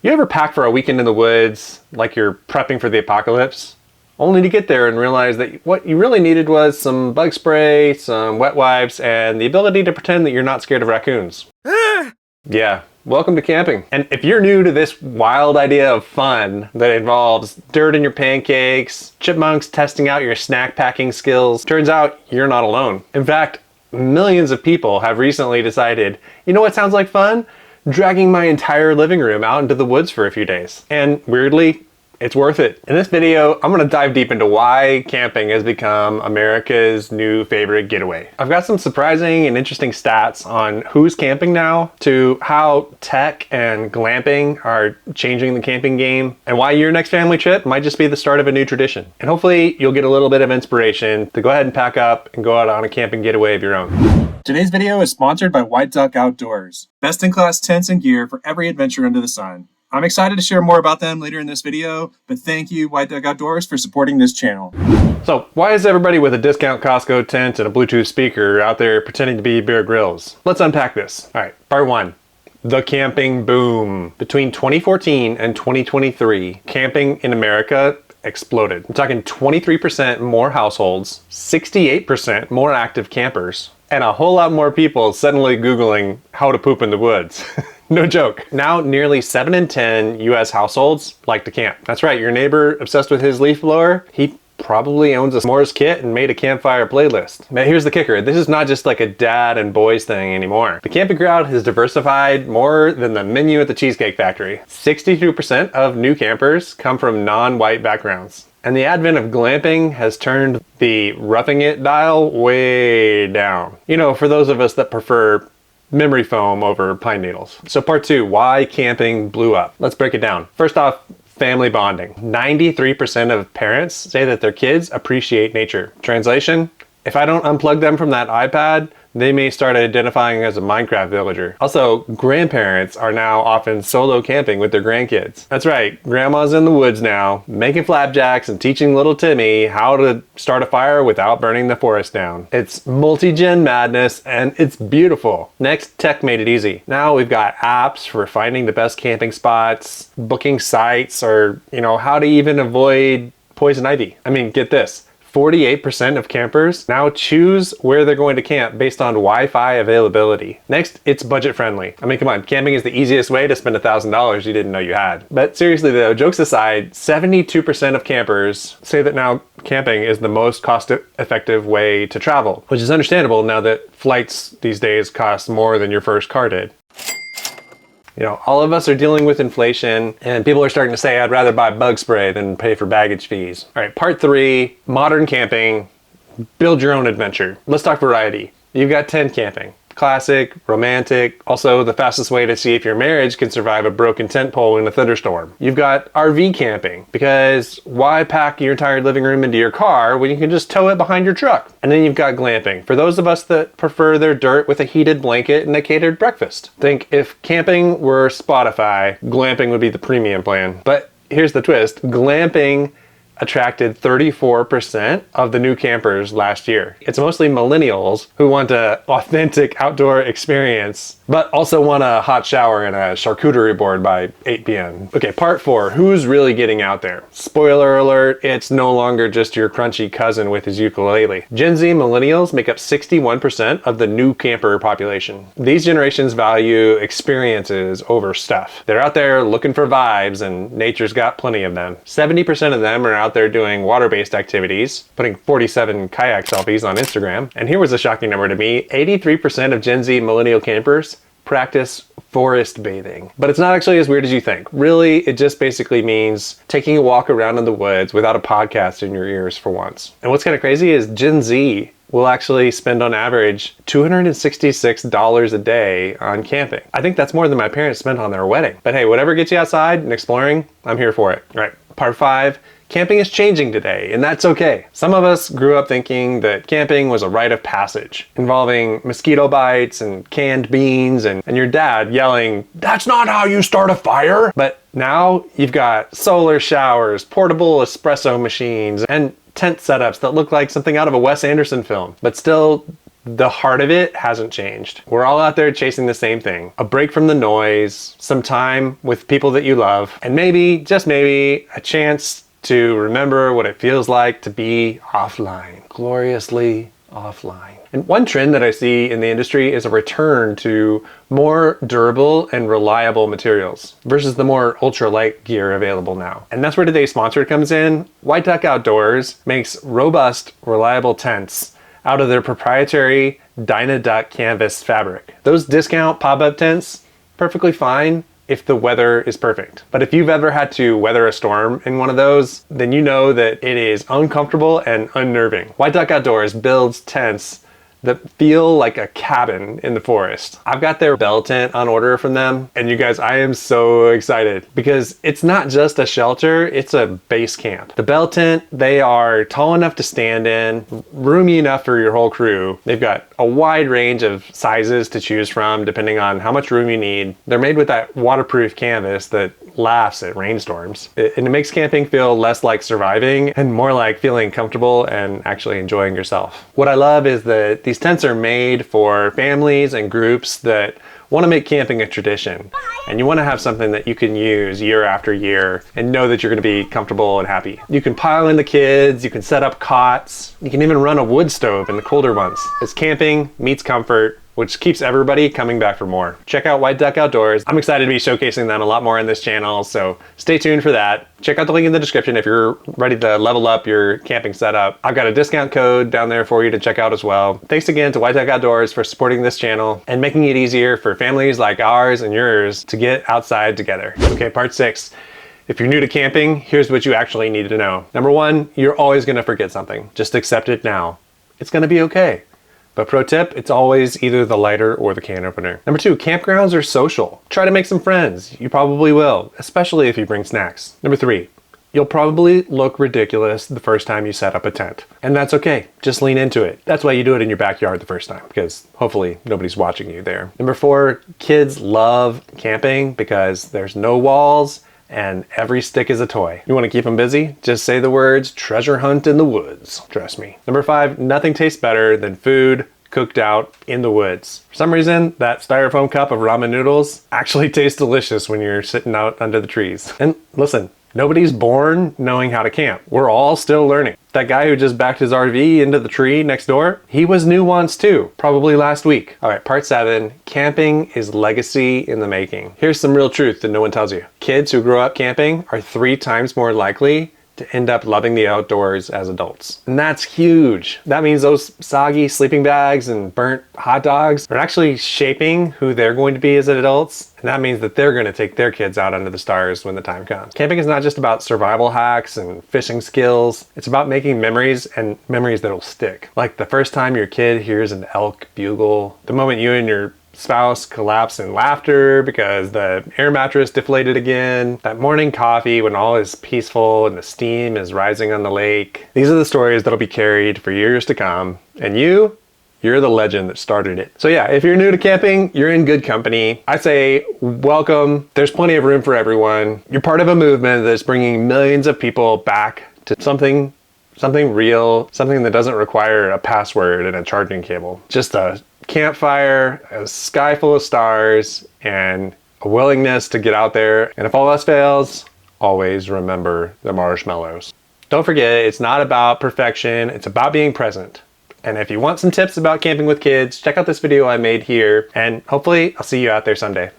You ever pack for a weekend in the woods like you're prepping for the apocalypse? Only to get there and realize that what you really needed was some bug spray, some wet wipes, and the ability to pretend that you're not scared of raccoons. Yeah, welcome to camping. And if you're new to this wild idea of fun that involves dirt in your pancakes, chipmunks testing out your snack packing skills, turns out you're not alone. In fact, millions of people have recently decided, you know what sounds like fun? Dragging my entire living room out into the woods for a few days. And weirdly, it's worth it. In this video, I'm gonna dive deep into why camping has become America's new favorite getaway. I've got some surprising and interesting stats on who's camping now, to how tech and glamping are changing the camping game, and why your next family trip might just be the start of a new tradition. And hopefully you'll get a little bit of inspiration to go ahead and pack up and go out on a camping getaway of your own. Today's video is sponsored by White Duck Outdoors. Best-in-class tents and gear for every adventure under the sun. I'm excited to share more about them later in this video, but thank you, White Duck Outdoors, for supporting this channel. So why is everybody with a discount Costco tent and a Bluetooth speaker out there pretending to be Bear Grylls? Let's unpack this. All right, part one. The camping boom. Between 2014 and 2023, camping in America exploded. I'm talking 23% more households, 68% more active campers, and a whole lot more people suddenly Googling how to poop in the woods. No joke. Now, nearly 7 in 10 US households like to camp. That's right, your neighbor obsessed with his leaf blower, he probably owns a s'mores kit and made a campfire playlist. But here's the kicker, this is not just like a dad and boys thing anymore. The camping crowd has diversified more than the menu at the Cheesecake Factory. 62% of new campers come from non-white backgrounds. And the advent of glamping has turned the roughing it dial way down. You know, for those of us that prefer memory foam over pine needles. So part two, why camping blew up. Let's break it down. First off, family bonding. 93% of parents say that their kids appreciate nature. Translation, if I don't unplug them from that iPad, they may start identifying as a Minecraft villager. Also, grandparents are now often solo camping with their grandkids. That's right, grandma's in the woods now, making flapjacks and teaching little Timmy how to start a fire without burning the forest down. It's multi-gen madness and it's beautiful. Next, tech made it easy. Now we've got apps for finding the best camping spots, booking sites, or how to even avoid poison ivy. I mean, get this. 48% of campers now choose where they're going to camp based on Wi-Fi availability. Next, it's budget friendly. I mean, come on, camping is the easiest way to spend $1,000 you didn't know you had. But seriously though, jokes aside, 72% of campers say that now camping is the most cost-effective way to travel, which is understandable now that flights these days cost more than your first car did. All of us are dealing with inflation and people are starting to say, I'd rather buy bug spray than pay for baggage fees. All right, part three, modern camping, build your own adventure. Let's talk variety. You've got tent camping. Classic, romantic, also the fastest way to see if your marriage can survive a broken tent pole in a thunderstorm. You've got RV camping, because why pack your entire living room into your car when you can just tow it behind your truck? And then you've got glamping, for those of us that prefer their dirt with a heated blanket and a catered breakfast. Think if camping were Spotify, glamping would be the premium plan. But here's the twist, glamping attracted 34% of the new campers last year. It's mostly millennials who want an authentic outdoor experience, but also want a hot shower and a charcuterie board by 8 p.m. Okay, part four, who's really getting out there? Spoiler alert, it's no longer just your crunchy cousin with his ukulele. Gen Z millennials make up 61% of the new camper population. These generations value experiences over stuff. They're out there looking for vibes and nature's got plenty of them. 70% of them are out there doing water-based activities, putting 47 kayak selfies on Instagram. And here was a shocking number to me, 83% of Gen Z millennial campers practice forest bathing. But it's not actually as weird as you think. Really, it just basically means taking a walk around in the woods without a podcast in your ears for once. And what's kind of crazy is Gen Z will actually spend on average $266 a day on camping. I think that's more than my parents spent on their wedding. But hey, whatever gets you outside and exploring, I'm here for it. All right, part five, camping is changing today, and that's okay. Some of us grew up thinking that camping was a rite of passage, involving mosquito bites and canned beans and your dad yelling, "That's not how you start a fire!" But now you've got solar showers, portable espresso machines, and tent setups that look like something out of a Wes Anderson film, but still The heart of it hasn't changed. We're all out there chasing the same thing. A break from the noise, some time with people that you love, and maybe, just maybe, a chance to remember what it feels like to be offline, gloriously offline. And one trend that I see in the industry is a return to more durable and reliable materials versus the more ultralight gear available now. And that's where today's sponsor comes in. White Duck Outdoors makes robust, reliable tents out of their proprietary Dynaduck canvas fabric. Those discount pop-up tents, perfectly fine if the weather is perfect. But if you've ever had to weather a storm in one of those, then you know that it is uncomfortable and unnerving. White Duck Outdoors builds tents that feel like a cabin in the forest. I've got their bell tent on order from them, and you guys, I am so excited because it's not just a shelter, it's a base camp. The bell tent, they are tall enough to stand in, roomy enough for your whole crew. They've got a wide range of sizes to choose from depending on how much room you need. They're made with that waterproof canvas that laughs at rainstorms. And it makes camping feel less like surviving and more like feeling comfortable and actually enjoying yourself. What I love is that these tents are made for families and groups that want to make camping a tradition. And you want to have something that you can use year after year and know that you're going to be comfortable and happy. You can pile in the kids, you can set up cots, you can even run a wood stove in the colder months. It's camping meets comfort, which keeps everybody coming back for more. Check out White Duck Outdoors. I'm excited to be showcasing them a lot more in this channel, so stay tuned for that. Check out the link in the description if you're ready to level up your camping setup. I've got a discount code down there for you to check out as well. Thanks again to White Duck Outdoors for supporting this channel and making it easier for families like ours and yours to get outside together. Okay, part 6. If you're new to camping, here's what you actually need to know. Number 1, you're always gonna forget something. Just accept it now. It's gonna be okay. But pro tip, it's always either the lighter or the can opener. Number 2, campgrounds are social. Try to make some friends. You probably will, especially if you bring snacks. Number 3, you'll probably look ridiculous the first time you set up a tent. And that's okay, just lean into it. That's why you do it in your backyard the first time, because hopefully nobody's watching you there. Number 4, kids love camping because there's no walls and every stick is a toy. You want to keep them busy? Just say the words, treasure hunt in the woods. Trust me. Number 5, nothing tastes better than food cooked out in the woods. For some reason, that styrofoam cup of ramen noodles actually tastes delicious when you're sitting out under the trees. And listen, nobody's born knowing how to camp. We're all still learning. That guy who just backed his RV into the tree next door, he was new once too, probably last week. All right, part 7, camping is legacy in the making. Here's some real truth that no one tells you. Kids who grow up camping are 3 times more likely to end up loving the outdoors as adults. And that's huge. That means those soggy sleeping bags and burnt hot dogs are actually shaping who they're going to be as adults. And that means that they're going to take their kids out under the stars when the time comes. Camping is not just about survival hacks and fishing skills. It's about making memories, and memories that'll stick. Like the first time your kid hears an elk bugle, the moment you and your spouse collapse in laughter because the air mattress deflated again, that morning coffee when all is peaceful and the steam is rising on the lake. These are the stories that'll be carried for years to come. And you're the legend that started it. So yeah, if you're new to camping, you're in good company. I say welcome. There's plenty of room for everyone. You're part of a movement that's bringing millions of people back to something real, something that doesn't require a password and a charging cable. Just a campfire, a sky full of stars, and a willingness to get out there. And if all else fails, always remember the marshmallows. Don't forget, it's not about perfection, it's about being present. And if you want some tips about camping with kids, check out this video I made here, and hopefully I'll see you out there someday.